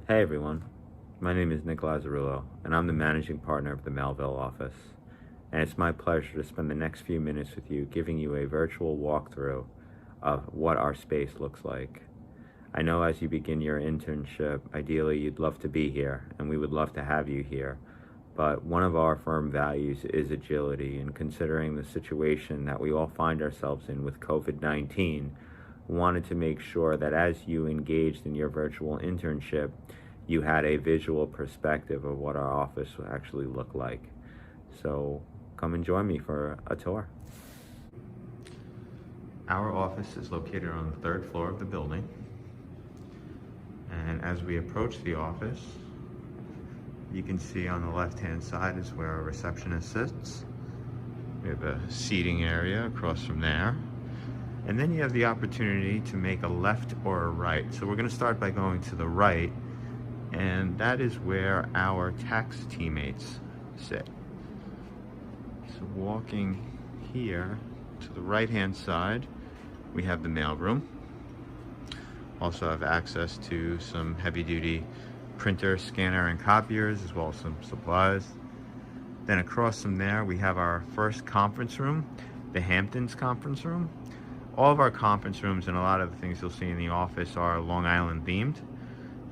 Hey everyone, my name is Nick Lazarillo, and I'm the managing partner of the Melville office. And it's my pleasure to spend the next few minutes with you giving you a virtual walkthrough of what our space looks like. I know as you begin your internship, ideally you'd love to be here, and we would love to have you here. But one of our firm values is agility, and considering the situation that we all find ourselves in with COVID-19, wanted to make sure that as you engaged in your virtual internship, you had a visual perspective of what our office would actually look like. So come and join me for a tour. Our office is located on the third floor of the building. And as we approach the office, you can see on the left-hand side is where our receptionist sits. We have a seating area across from there. And then you have the opportunity to make a left or a right. So we're going to start by going to the right, and that is where our tax teammates sit. So walking here to the right-hand side, we have the mailroom. Also have access to some heavy-duty printer, scanner, and copiers, as well as some supplies. Then across from there, we have our first conference room, the Hamptons conference room. All of our conference rooms and a lot of the things you'll see in the office are Long Island themed.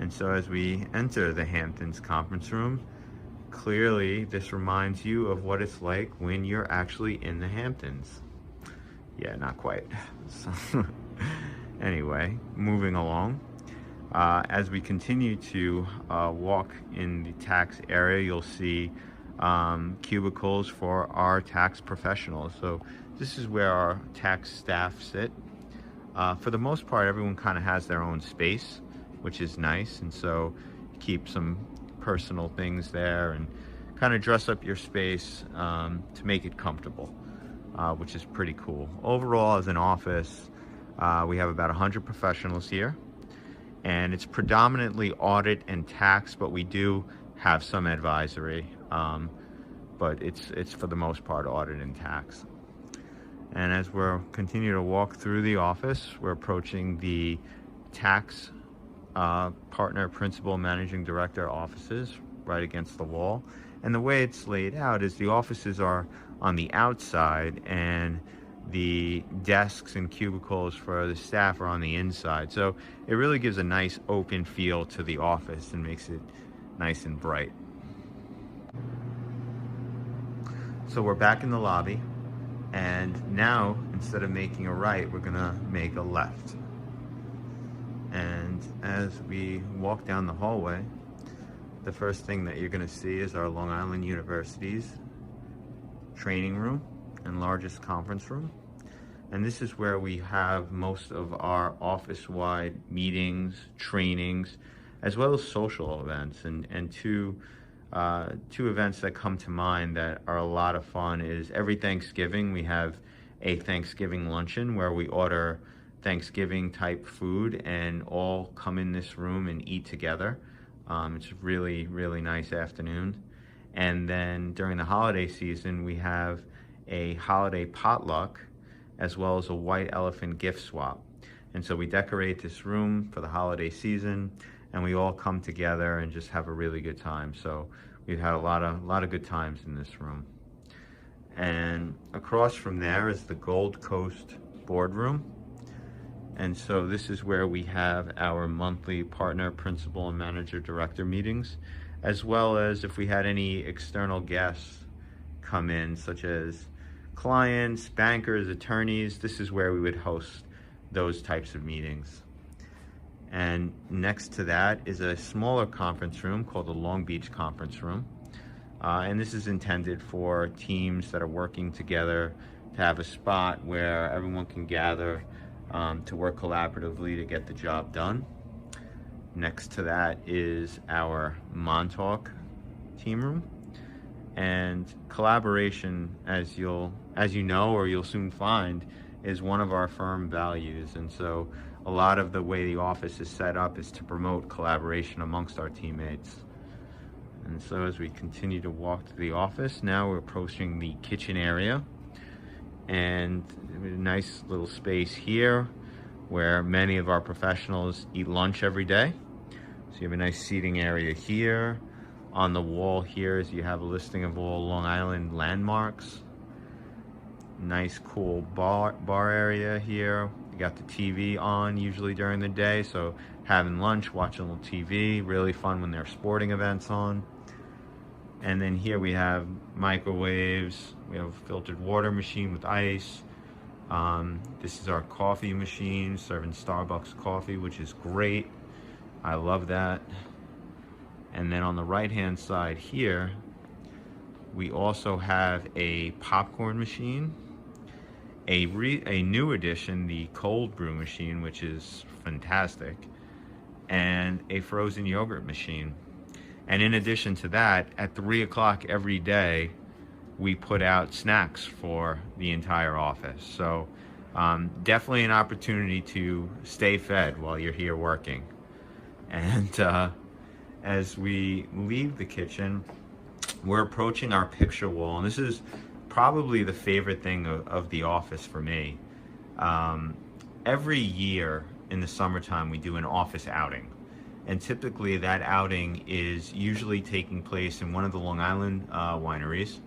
And so as we enter the Hamptons conference room, clearly this reminds you of what it's like when you're actually in the Hamptons. Yeah, not quite. So, anyway, moving along. As we continue to walk in the tax area, you'll see cubicles for our tax professionals. So this is where our tax staff sit. For the most part, everyone kind of has their own space, which is nice. And so you keep some personal things there and kind of dress up your space to make it comfortable, which is pretty cool. Overall, as an office, we have about 100 professionals here. And it's predominantly audit and tax, but we do have some advisory. But it's for the most part audit and tax. And as we're continuing to walk through the office, we're approaching the tax partner, principal, managing director offices right against the wall. And the way it's laid out is the offices are on the outside and the desks and cubicles for the staff are on the inside. So it really gives a nice open feel to the office and makes it nice and bright. So we're back in the lobby, and now instead of making a right, we're gonna make a left. And as we walk down the hallway, the first thing that you're gonna see is our Long Island University's training room and largest conference room. And this is where we have most of our office-wide meetings, trainings, as well as social events. And two events that come to mind that are a lot of fun is every Thanksgiving we have a Thanksgiving luncheon where we order Thanksgiving type food and all come in this room and eat together. It's a really, really nice afternoon. And then during the holiday season, we have a holiday potluck as well as a white elephant gift swap. And so we decorate this room for the holiday season and we all come together and just have a really good time. So we've had a lot of good times in this room. And across from there is the Gold Coast boardroom. And so this is where we have our monthly partner, principal, and manager director meetings, as well as if we had any external guests come in, such as clients, bankers, attorneys, this is where we would host those types of meetings. And next to that is a smaller conference room called the Long Beach Conference Room. And this is intended for teams that are working together to have a spot where everyone can gather to work collaboratively to get the job done. Next to that is our Montauk team room. And collaboration, as you know or you'll soon find, is one of our firm values. And so a lot of the way the office is set up is to promote collaboration amongst our teammates. And so as we continue to walk to the office, now we're approaching the kitchen area. And a nice little space here where many of our professionals eat lunch every day. So you have a nice seating area here. On the wall here is you have a listing of all Long Island landmarks. Nice cool bar area here. You got the TV on usually during the day, so having lunch, watching a little TV, really fun when there are sporting events on. And then here we have microwaves. We have a filtered water machine with ice. This is our coffee machine, serving Starbucks coffee, which is great. I love that. And then on the right-hand side here, we also have a popcorn machine, a new addition, the cold brew machine, which is fantastic, and a frozen yogurt machine. And in addition to that, at 3 o'clock every day, we put out snacks for the entire office. So definitely an opportunity to stay fed while you're here working. And as we leave the kitchen, we're approaching our picture wall, and this is probably the favorite thing of the office for me. Every year in the summertime, we do an office outing, and typically that outing is usually taking place in one of the Long Island wineries,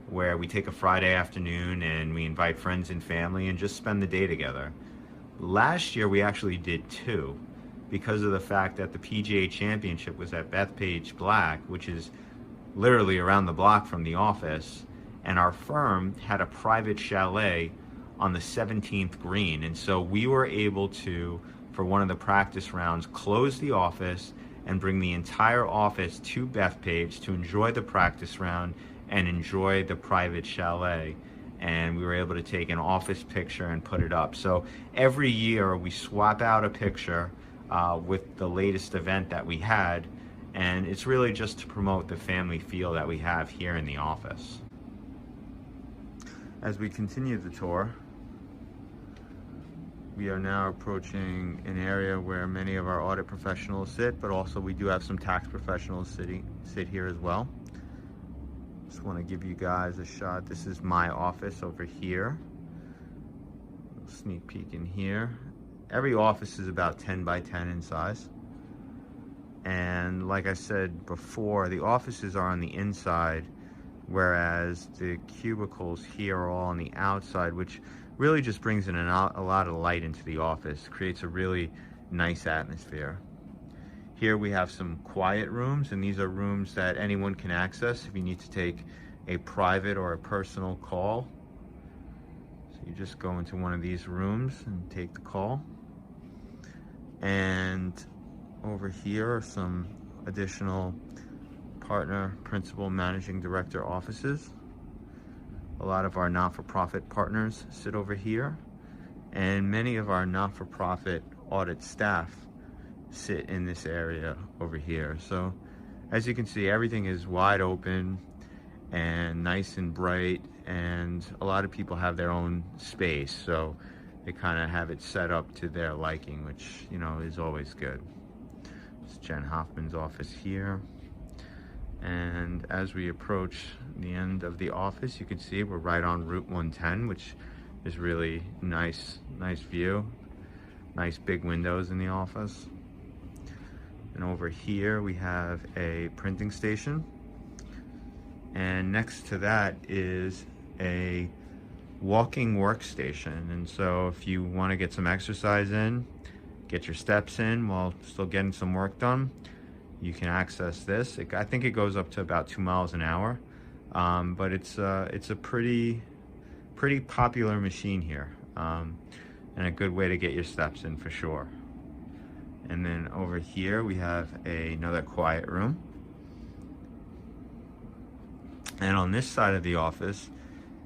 where we take a Friday afternoon and we invite friends and family and just spend the day together. Last year we actually did two, because of the fact that the PGA Championship was at Bethpage Black, which is literally around the block from the office, and our firm had a private chalet on the 17th green. And so we were able to, for one of the practice rounds, close the office and bring the entire office to Bethpage to enjoy the practice round and enjoy the private chalet. And we were able to take an office picture and put it up. So every year we swap out a picture with the latest event that we had, and it's really just to promote the family feel that we have here in the office. As we continue the tour, we are now approaching an area where many of our audit professionals sit, but also we do have some tax professionals sit here as well. Just want to give you guys a shot. This is my office over here. Sneak peek in here. Every office is about 10 by 10 in size. And like I said before, the offices are on the inside, whereas the cubicles here are all on the outside, which really just brings in a lot of light into the office, creates a really nice atmosphere. Here we have some quiet rooms, and these are rooms that anyone can access if you need to take a private or a personal call. So you just go into one of these rooms and take the call. And over here are some additional partner, principal, managing director offices. A lot of our not-for-profit partners sit over here, and many of our not-for-profit audit staff sit in this area over here. So as you can see, everything is wide open and nice and bright, and a lot of people have their own space, so they kind of have it set up to their liking, which, you know, is always good. It's Jen Hoffman's office here. And as we approach the end of the office, you can see we're right on Route 110, which is really nice view. Nice big windows in the office. And over here we have a printing station. And next to that is a walking workstation. And so if you want to get some exercise in, get your steps in while still getting some work done, you can access this. I think it goes up to about 2 miles an hour, but it's a pretty popular machine here, and a good way to get your steps in for sure. And then over here we have another quiet room. And on this side of the office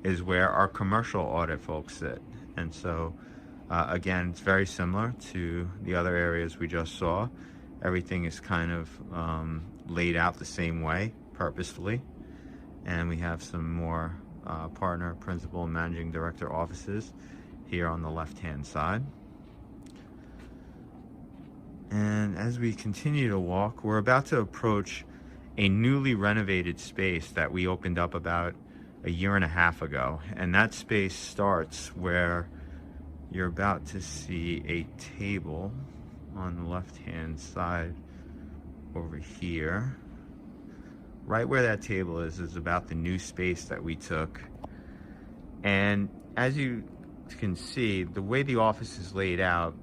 is where our commercial audit folks sit. And so again, it's very similar to the other areas we just saw. Everything is kind of laid out the same way, purposefully. And we have some more partner, principal, and managing director offices here on the left-hand side. And as we continue to walk, we're about to approach a newly renovated space that we opened up about a year and a half ago. And that space starts where you're about to see a table on the left-hand side over here. Right where that table is about the new space that we took. And as you can see, the way the office is laid out,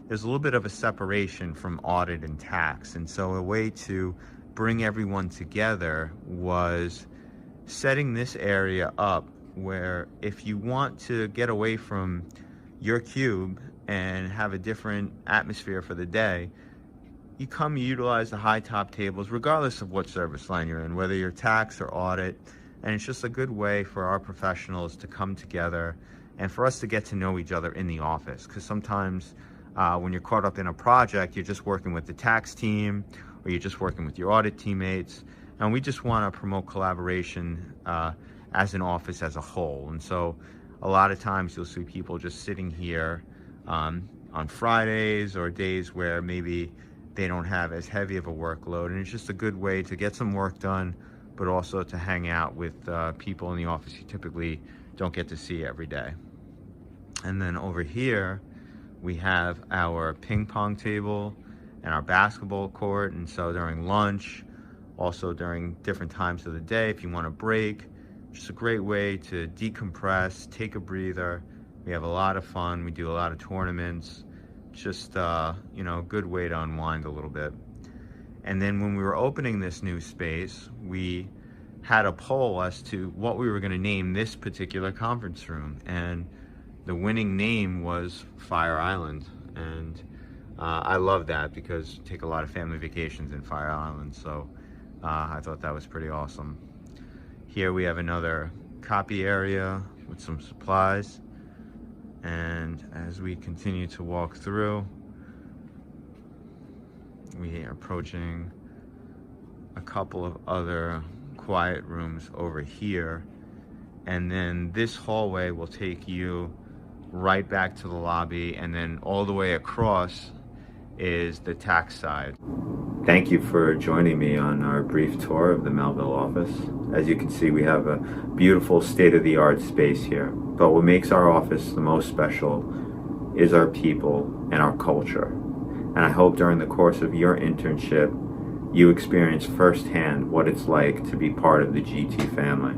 there's a little bit of a separation from audit and tax. And so a way to bring everyone together was setting this area up where if you want to get away from your cube and have a different atmosphere for the day, you come utilize the high top tables regardless of what service line you're in, whether you're tax or audit. And it's just a good way for our professionals to come together and for us to get to know each other in the office. Because sometimes when you're caught up in a project, you're just working with the tax team or you're just working with your audit teammates. And we just want to promote collaboration as an office as a whole. And so a lot of times you'll see people just sitting here on Fridays or days where maybe they don't have as heavy of a workload, and it's just a good way to get some work done, but also to hang out with people in the office you typically don't get to see every day. And then over here, we have our ping pong table and our basketball court. And so during lunch, also during different times of the day, if you want to break, just a great way to decompress, take a breather. We have a lot of fun. We do a lot of tournaments. Just, you know, a good way to unwind a little bit. And then when we were opening this new space, we had a poll as to what we were going to name this particular conference room. And the winning name was Fire Island. And I love that because I take a lot of family vacations in Fire Island. So I thought that was pretty awesome. Here we have another copy area with some supplies. And as we continue to walk through, we are approaching a couple of other quiet rooms over here. And then this hallway will take you right back to the lobby, and then all the way across is the tax side. Thank you for joining me on our brief tour of the Melville office. As you can see, we have a beautiful state-of-the-art space here. But what makes our office the most special is our people and our culture. And I hope during the course of your internship, you experience firsthand what it's like to be part of the GT family.